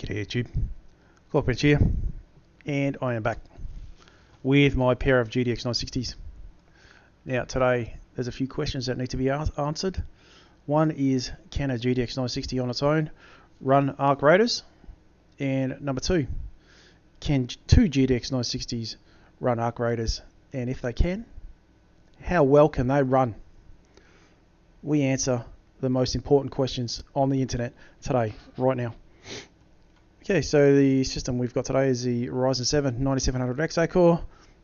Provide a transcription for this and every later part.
G'day YouTube, Corporate here, and I am back with my pair of GTX960s. Now today there's a few questions that need to be answered. One is, can a GTX960 on its own run ARC Raiders? And number two, can two GTX960s run ARC Raiders? And if they can, how well can they run? We answer the most important questions on the internet today, right now. Okay, so the system we've got today is the Ryzen 7 9700XA core,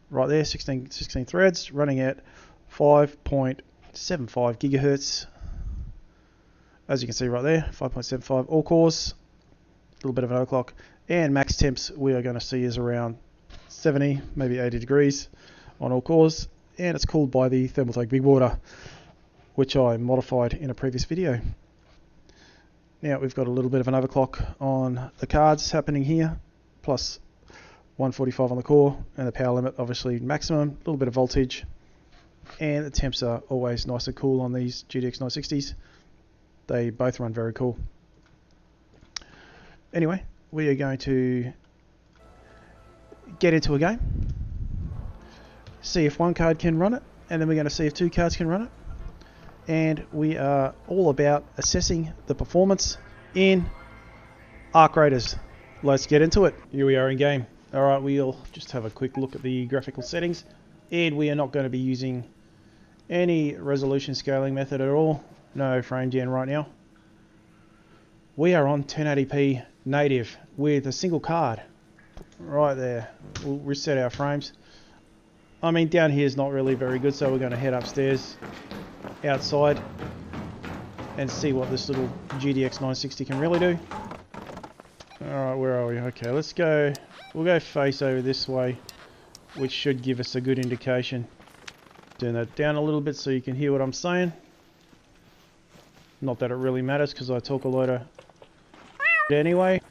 right there, 16 threads, running at 5.75 gigahertz. As you can see right there, 5.75 all cores, a little bit of an overclock, and max temps we are going to see is around 70, maybe 80 degrees on all cores, and it's cooled by the Thermaltake Big Water, which I modified in a previous video. Now we've got a little bit of an overclock on the cards happening here, plus 145 on the core, and the power limit obviously maximum, a little bit of voltage, and the temps are always nice and cool on these GTX 960s. They both run very cool. Anyway, we are going to get into a game, see if one card can run it, and then we're going to see if two cards can run it. And we are all about assessing the performance in ARC Raiders. Let's get into it. Here we are in game. Alright, we'll just have a quick look at the graphical settings, and we are not going to be using any resolution scaling method at all. No frame gen right now. We are on 1080p native with a single card right there. We'll reset our frames. I mean, down here is not really very good, so we're going to head upstairs outside and see what this little GTX 960 can really do. Alright, where are we? Okay, let's go. We'll go face over this way, which should give us a good indication. Turn that down a little bit so you can hear what I'm saying. Not that it really matters because I talk a lot of anyway.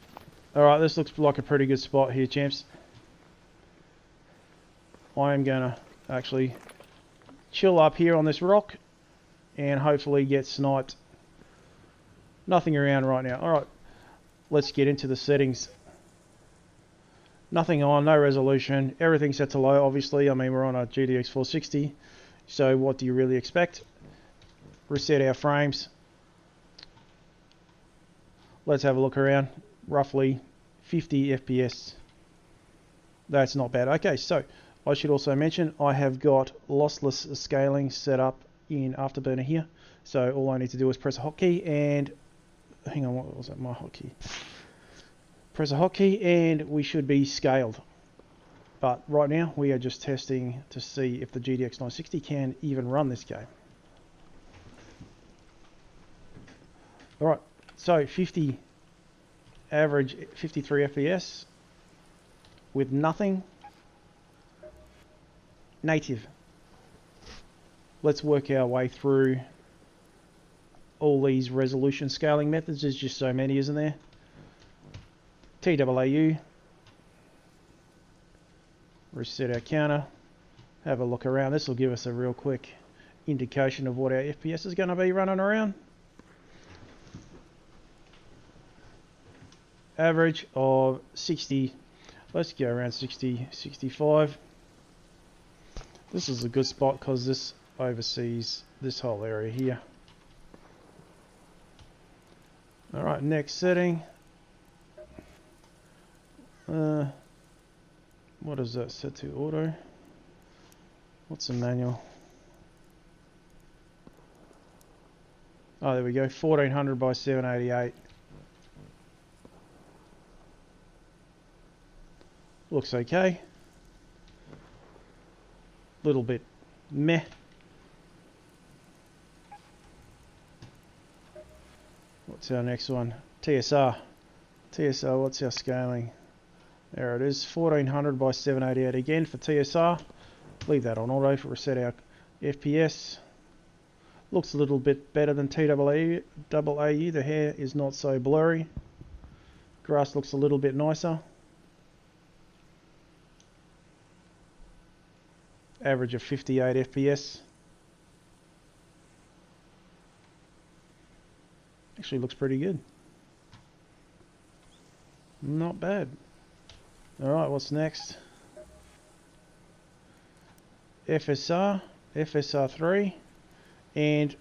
Alright, this looks like a pretty good spot here, champs. I am going to actually chill up here on this rock and hopefully get sniped. Nothing around right now. Alright, let's get into the settings. Nothing on, no resolution, everything set to low obviously. I mean, we're on a GTX 460, so what do you really expect? Reset our frames. Let's have a look around. Roughly 50 FPS. That's not bad. Okay, so I should also mention I have got lossless scaling set up in Afterburner here, so all I need to do is press a hotkey and hang on, what was that? My hotkey. Press a hotkey and we should be scaled. But right now we are just testing to see if the GTX 960 can even run this game. Alright, so 50 average 53 FPS with nothing. Native. Let's work our way through all these resolution scaling methods. There's just so many, isn't there? TAAU. Reset our counter. Have a look around. This will give us a real quick indication of what our FPS is going to be running around. Average of 60. Let's go around 60, 65. This is a good spot because this oversees this whole area here. Alright, next setting. What is that set to? Auto? What's the manual? Oh, there we go. 1400 by 788. Looks okay. Little bit meh. What's our next one? TSR. TSR, what's our scaling? There it is, 1400 by 788 again for TSR. Leave that on auto for reset our FPS. Looks a little bit better than TAAU. The hair is not so blurry. Grass looks a little bit nicer. Average of 58 FPS. Actually looks pretty good. Not bad. Alright, what's next? FSR, FSR3, and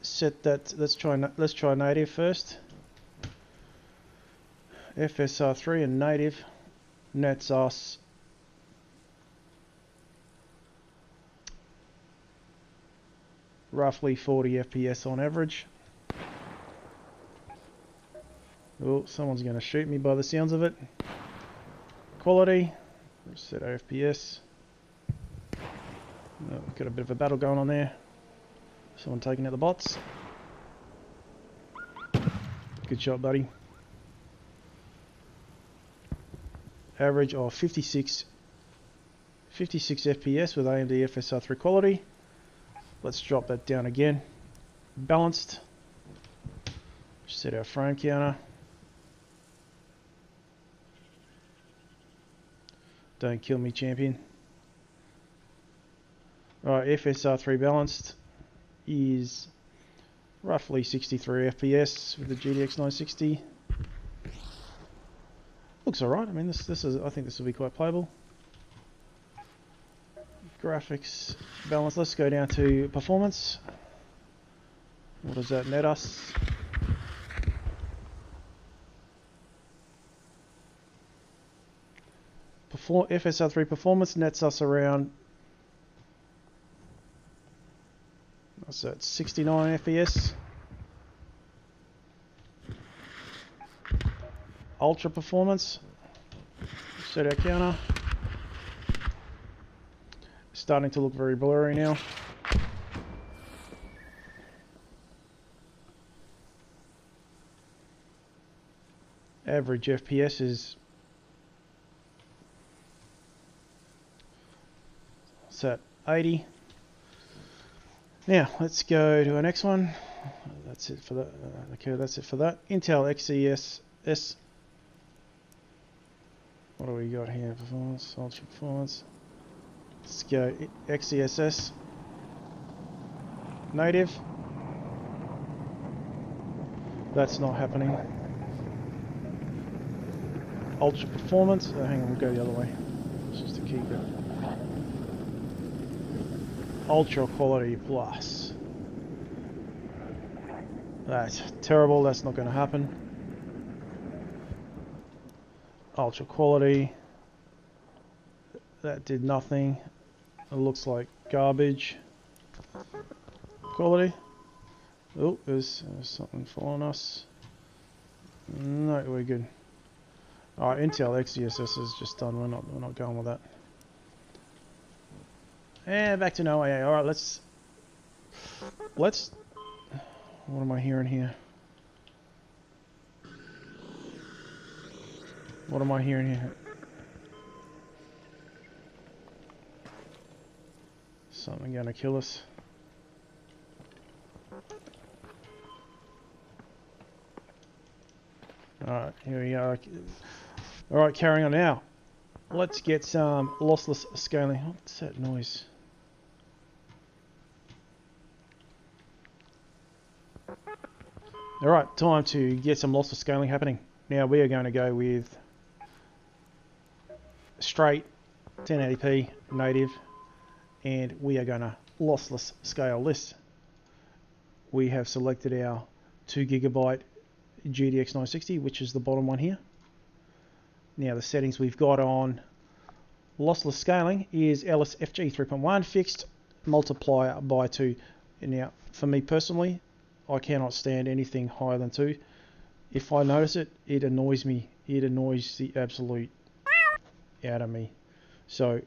set that. Let's try native first. FSR3 and native nets us roughly 40 FPS on average. Oh, someone's going to shoot me by the sounds of it. Quality, let's set our FPS. Oh, got a bit of a battle going on there. Someone taking out the bots. Good shot, buddy. Average of 56 FPS with AMD FSR3 quality. Let's drop that down again. Balanced. Set our frame counter. Don't kill me, champion. Alright, FSR3 balanced is roughly 63 FPS with the GTX960. Looks alright. I mean, this is. I think this will be quite playable. Graphics balance. Let's go down to performance. What does that net us? FSR3 performance nets us around. What's that? 69 FPS. Ultra performance. Set our counter. Starting to look very blurry now. Average FPS is set 80. Now let's go to our next one. That's it for that. Okay, that's it for that. Intel XESS. What do we got here? Performance, ultra performance. Let's go XESS native. That's not happening. Ultra performance. Oh, hang on, we'll go the other way. It's just to keep it. Ultra quality plus. That's terrible. That's not going to happen. Ultra quality. That did nothing. It looks like garbage. Quality. Oh, there's something following us. No, we're good. Alright, Intel XESS is just done. We're not going with that. And back to no AA. Alright, let's. What am I hearing here? What am I hearing here? Something gonna kill us. Alright, here we go. Alright, carrying on now. Let's get some lossless scaling. What's that noise? Alright, time to get some lossless scaling happening. Now we are going to go with straight 1080p native, and we are going to lossless scale this. We have selected our 2GB GTX960, which is the bottom one here. Now the settings we've got on lossless scaling is LSFG 3.1 fixed, multiplier by 2. And now for me personally, I cannot stand anything higher than 2. If I notice it, it annoys me. It annoys the absolute out of me. So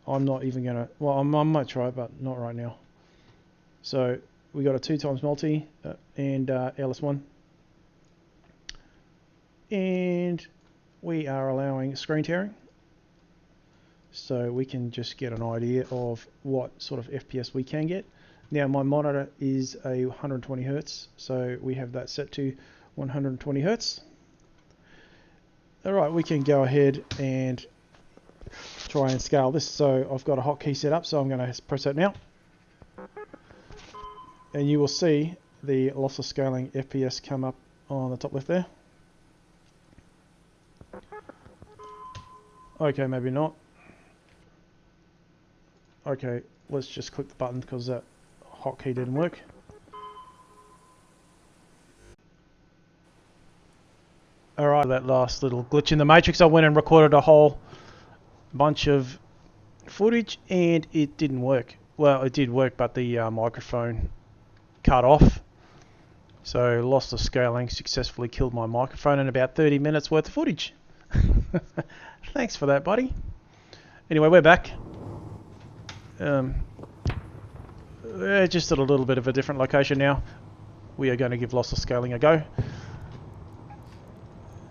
I'm not even gonna. Well, I might try it, but not right now. So we got a 2x multi and LS1, and we are allowing screen tearing, so we can just get an idea of what sort of FPS we can get. Now my monitor is a 120 Hz, so we have that set to 120 Hz. Alright, we can go ahead and try and scale this. So I've got a hotkey set up, so I'm going to press that now. And you will see the lossless scaling FPS come up on the top left there. Okay, maybe not. Okay, let's just click the button because that hotkey didn't work. Alright, that last little glitch in the Matrix, I went and recorded a whole bunch of footage and it didn't work. Well, it did work, but the microphone cut off. So Lossless Scaling successfully killed my microphone in about 30 minutes worth of footage. Thanks for that, buddy. Anyway, we're back. Just at a little bit of a different location now. We are going to give Lossless Scaling a go.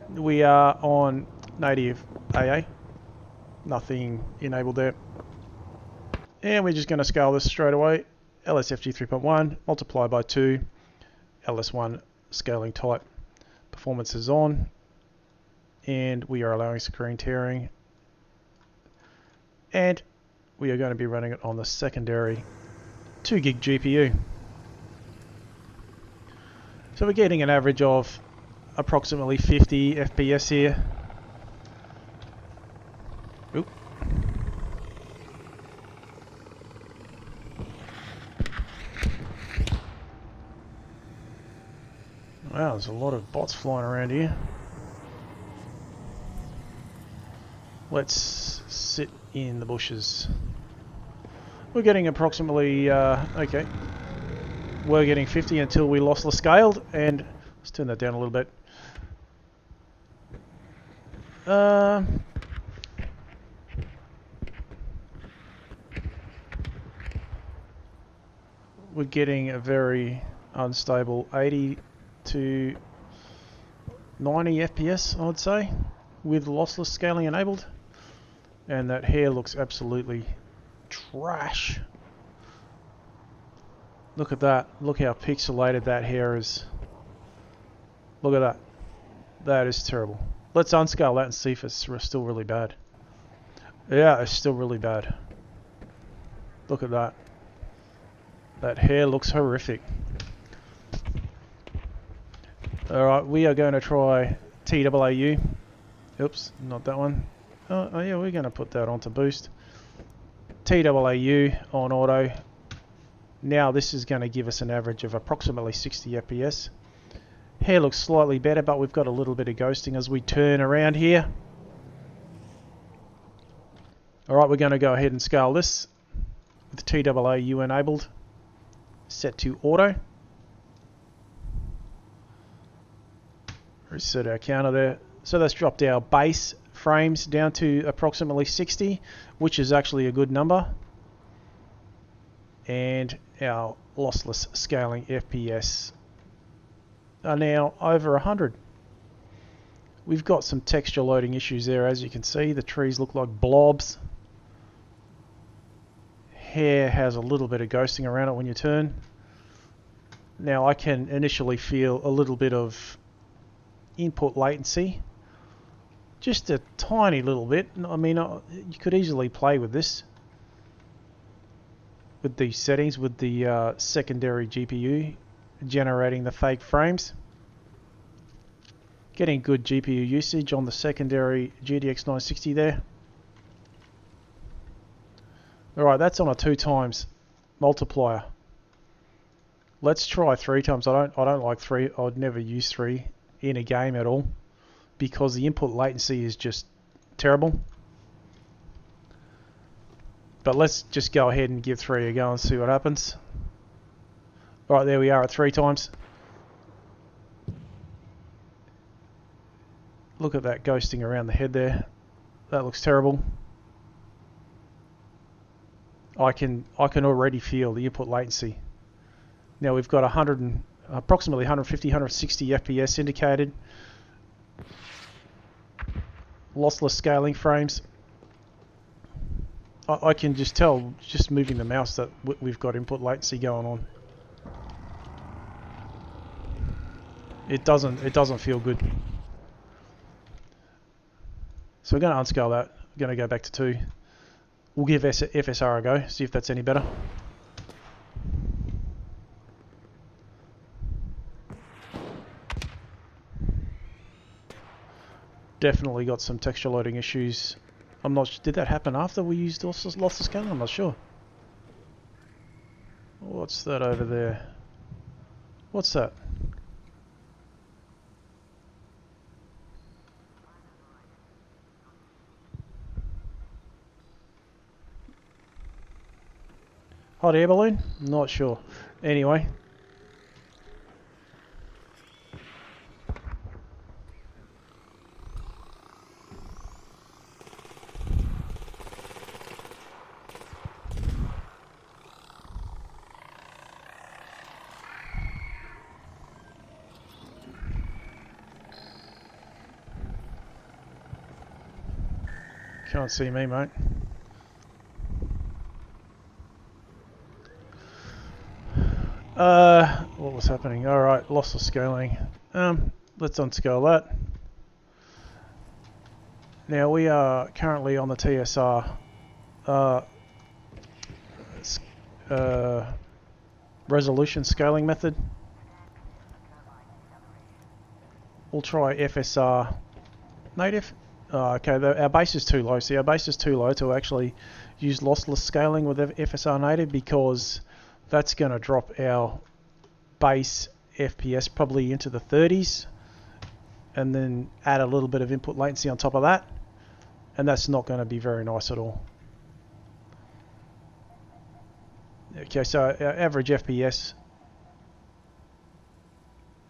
We are on native AA. Nothing enabled there. And we're just going to scale this straight away. LSFG 3.1 multiply by 2. LS1 scaling type. Performance is on. And we are allowing screen tearing. And we are going to be running it on the secondary 2 gig GPU. So we're getting an average of approximately 50 FPS here. Oop. Wow, there's a lot of bots flying around here. Let's sit in the bushes. We're getting approximately, okay. We're getting 50 until we lossless scaled, and let's turn that down a little bit. We're getting a very unstable 80 to 90 FPS, I would say, with lossless scaling enabled. And that hair looks absolutely trash. Look at that. Look how pixelated that hair is. Look at that. That is terrible. Let's unscale that and see if it's still really bad. Yeah, it's still really bad. Look at that. That hair looks horrific. Alright, we are going to try TAAU. Oops, not that one. Oh yeah, we're going to put that onto boost. TAAU on auto. Now this is going to give us an average of approximately 60 FPS. Hair looks slightly better, but we've got a little bit of ghosting as we turn around here. Alright, we're going to go ahead and scale this with TAAU enabled. Set to auto. Reset our counter there. So that's dropped our base frames down to approximately 60, which is actually a good number. And our lossless scaling FPS are now over 100. We've got some texture loading issues there, as you can see. The trees look like blobs. Hair has a little bit of ghosting around it when you turn. Now I can initially feel a little bit of input latency. Just a tiny little bit. I mean, you could easily play with this. With these settings, with the secondary GPU generating the fake frames. Getting good GPU usage on the secondary GTX960 there. Alright, that's on a 2 times multiplier. Let's try 3 times. I don't like 3. I'd never use 3 in a game at all because the input latency is just terrible. But let's just go ahead and give 3 a go and see what happens. Alright, there we are at 3 times. Look at that ghosting around the head there. That looks terrible. I can already feel the input latency. Now we've got approximately 150, 160 FPS indicated. Lossless scaling frames. I can just tell, just moving the mouse, that we've got input latency going on. It doesn't feel good. So we're going to unscale that. We're going to go back to 2. We'll give FSR a go, see if that's any better. Definitely got some texture loading issues I'm not sure. Did that happen after we used lossless scaling? I'm not sure. What's that over there? What's that? Hot air balloon? Not sure. Anyway. Can't see me, mate. What was happening? Alright, lossless scaling. Let's unscale that. Now we are currently on the TSR resolution scaling method. We'll try FSR Native. Okay, our base is too low. See, our base is too low to actually use lossless scaling with FSR Native, because that's going to drop our base FPS probably into the 30s, and then add a little bit of input latency on top of that, and that's not going to be very nice at all. Okay, so our average FPS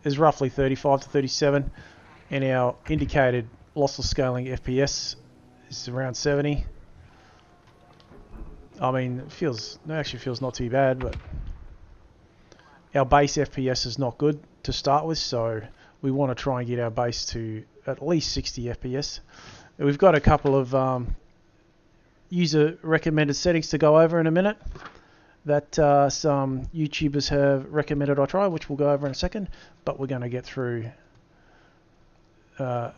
is roughly 35 to 37, and our indicated lossless scaling FPS is around 70. I mean, it actually feels not too bad, but our base FPS is not good to start with, so we want to try and get our base to at least 60 FPS. We've got a couple of user recommended settings to go over in a minute that some YouTubers have recommended I try, which we'll go over in a second, but we're going to get through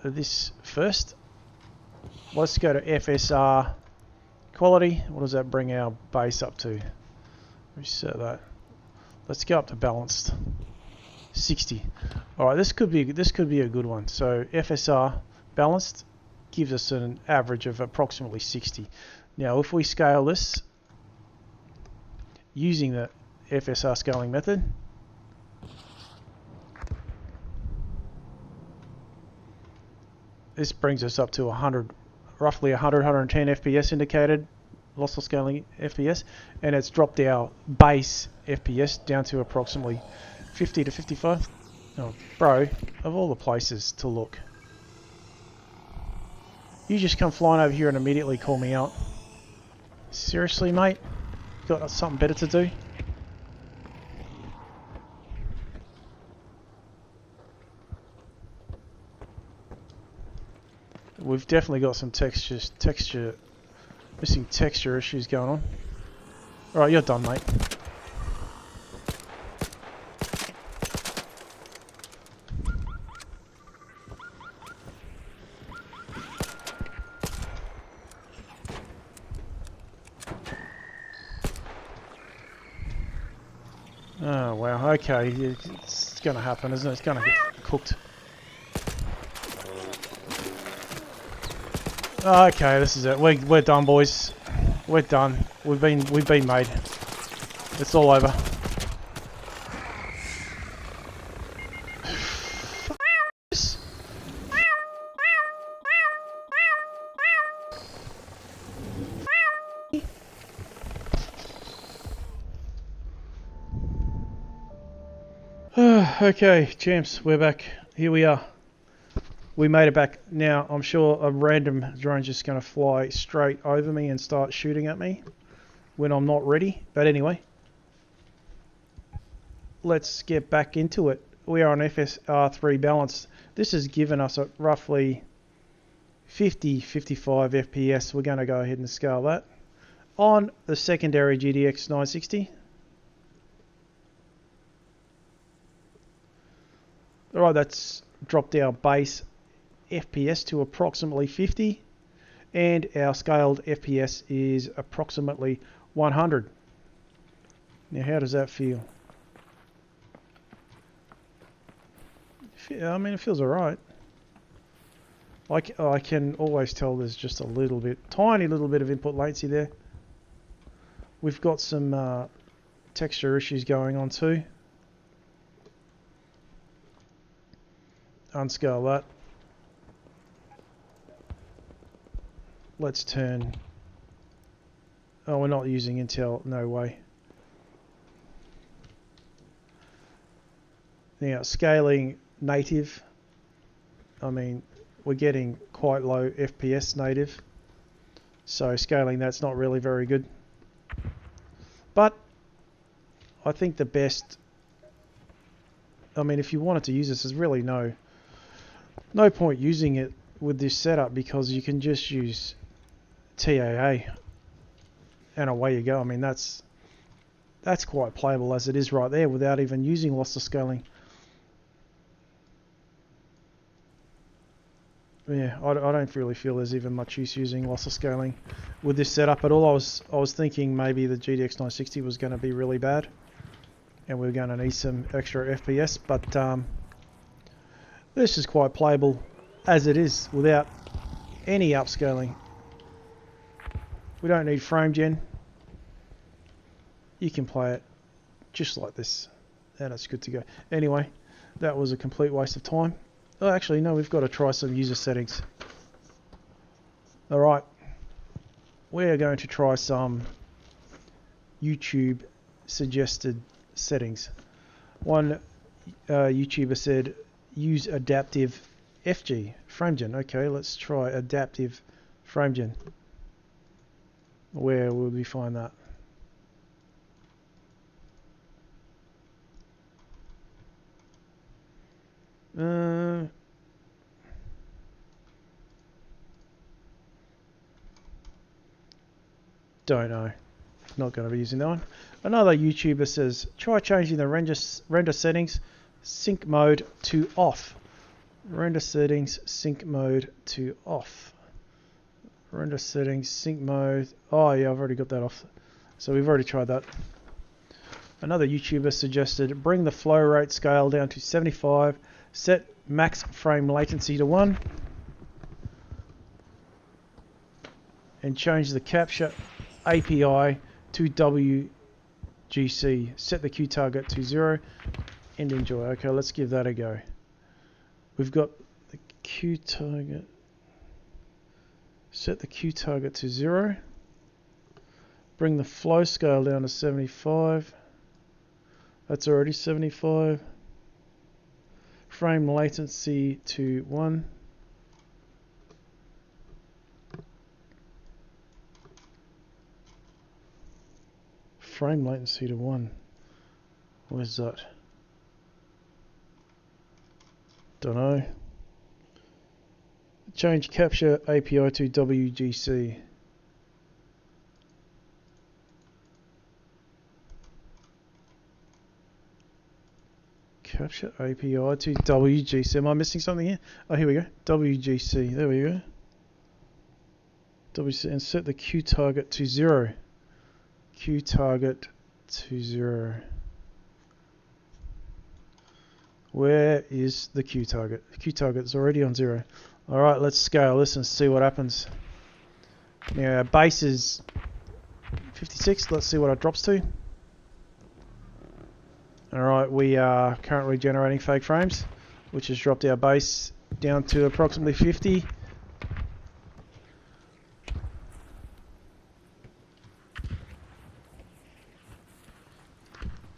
this first. Let's go to FSR Quality. What does that bring our base up to? Reset that. Let's go up to Balanced 60. Alright, this could be a good one. So FSR Balanced gives us an average of approximately 60. Now if we scale this using the FSR scaling method, this brings us up to 100, roughly 110 FPS indicated lossless scaling FPS, and it's dropped our base FPS down to approximately 50 to 55. Oh, bro, of all the places to look. You just come flying over here and immediately call me out. Seriously, mate? Got something better to do? We've definitely got some missing texture issues going on. Alright, you're done, mate. Oh wow, okay, it's gonna happen, isn't it? It's gonna get cooked. Okay, this is it. We're done, boys. We're done. We've been made. It's all over. Okay, champs, we're back. Here we are. We made it back. Now, I'm sure a random drone's just going to fly straight over me and start shooting at me when I'm not ready. But anyway, let's get back into it. We are on FSR3 Balanced. This has given us a roughly 50-55 FPS. We're going to go ahead and scale that on the secondary GTX960. Alright, that's dropped our base FPS to approximately 50, and our scaled FPS is approximately 100. Now how does that feel? I mean, it feels alright. I can always tell there's just a little bit, tiny little bit of input latency there. We've got some texture issues going on too. Unscale that. Let's turn. Oh, we're not using Intel. No way. Now, scaling native. I mean, we're getting quite low FPS native. So scaling that's not really very good. But I think the best. I mean, if you wanted to use this, there's really no point using it with this setup because you can just use TAA and away you go. I mean, that's quite playable as it is right there without even using lossless scaling. Yeah, I don't really feel there's even much use using lossless scaling with this setup at all. I was thinking maybe the GTX960 was going to be really bad and we're going to need some extra FPS, but this is quite playable as it is without any upscaling. We don't need frame gen. You can play it just like this and it's good to go. Anyway, that was a complete waste of time. Oh, actually, no, we've got to try some user settings. Alright, we're going to try some YouTube suggested settings. One YouTuber said use adaptive FG FrameGen. Okay, let's try adaptive FrameGen. Where would we find that? Don't know. Not going to be using that one. Another YouTuber says try changing the render settings sync mode to off. Render settings sync mode to off. Render settings sync mode. Oh yeah, I've already got that off. So we've already tried that. Another YouTuber suggested bring the flow rate scale down to 75. Set max frame latency to 1. And change the capture API to WGC. Set the Q target to 0 and enjoy. Okay, let's give that a go. We've got the Q target. Set the Q target to 0. Bring the flow scale down to 75. That's already 75. Frame latency to 1. Frame latency to 1. Where's that? Don't know. Change capture API to WGC. Capture API to WGC. Am I missing something here? Oh, here we go. WGC. There we go. WGC and set the Q target to 0. Q target to 0. Where is the Q target? The Q target is already on 0. Alright, let's scale this and see what happens. Now our base is 56. Let's see what it drops to. Alright, we are currently generating fake frames, which has dropped our base down to approximately 50.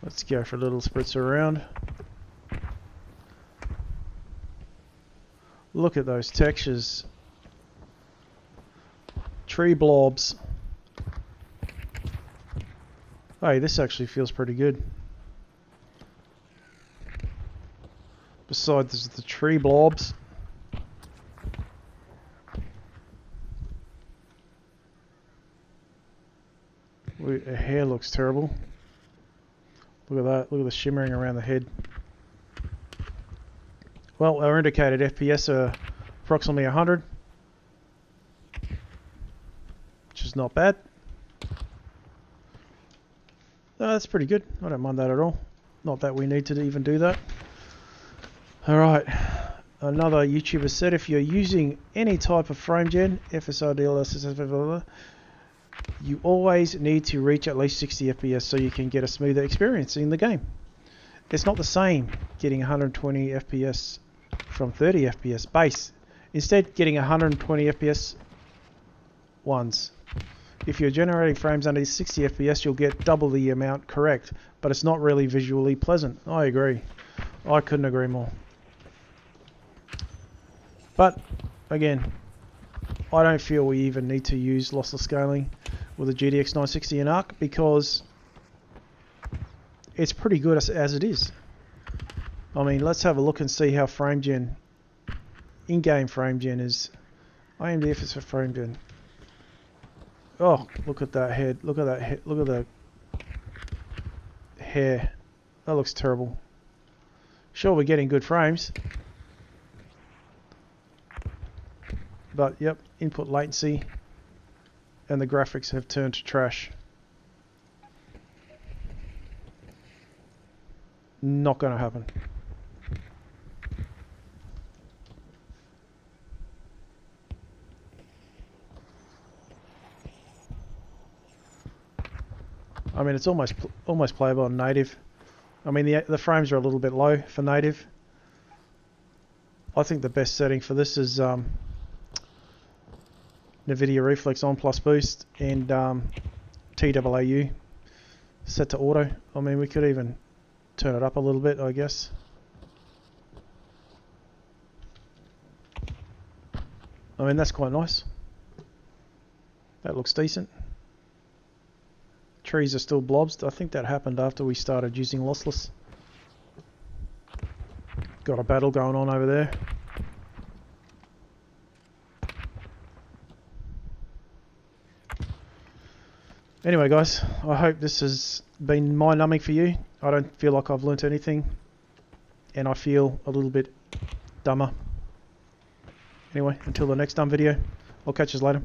Let's go for a little spritzer around. Look at those textures. Tree blobs. Hey, this actually feels pretty good. Besides the tree blobs. Her hair looks terrible. Look at that. Look at the shimmering around the head. Well, our indicated FPS are approximately 100. Which is not bad. That's pretty good. I don't mind that at all. Not that we need to even do that. Alright. another YouTuber said, if you're using any type of frame gen, FSR, DLSS, you always need to reach at least 60 FPS so you can get a smoother experience in the game. It's not the same getting 120 FPS from 30 FPS base. Instead, getting 120 FPS ones. If you're generating frames under 60 FPS, you'll get double the amount correct, but it's not really visually pleasant. I agree. I couldn't agree more. But again, I don't feel we even need to use lossless scaling with a GTX960 and ARC because it's pretty good as it is. I mean, let's have a look and see how frame gen, in-game frame gen is. AMD FSR frame gen. Oh, look at that head. Look at that head. Look at the hair. That looks terrible. Sure, we're getting good frames. But, yep, input latency and the graphics have turned to trash. Not going to happen. I mean, it's almost playable on native. I mean, the frames are a little bit low for native. I think the best setting for this is NVIDIA Reflex On Plus Boost and TAAU set to auto. I mean, we could even turn it up a little bit, I guess. I mean, that's quite nice. That looks decent. Trees are still blobs. I think that happened after we started using lossless. Got a battle going on over there. Anyway guys, I hope this has been mind-numbing for you. I don't feel like I've learnt anything and I feel a little bit dumber. Anyway, until the next dumb video, I'll catch you later.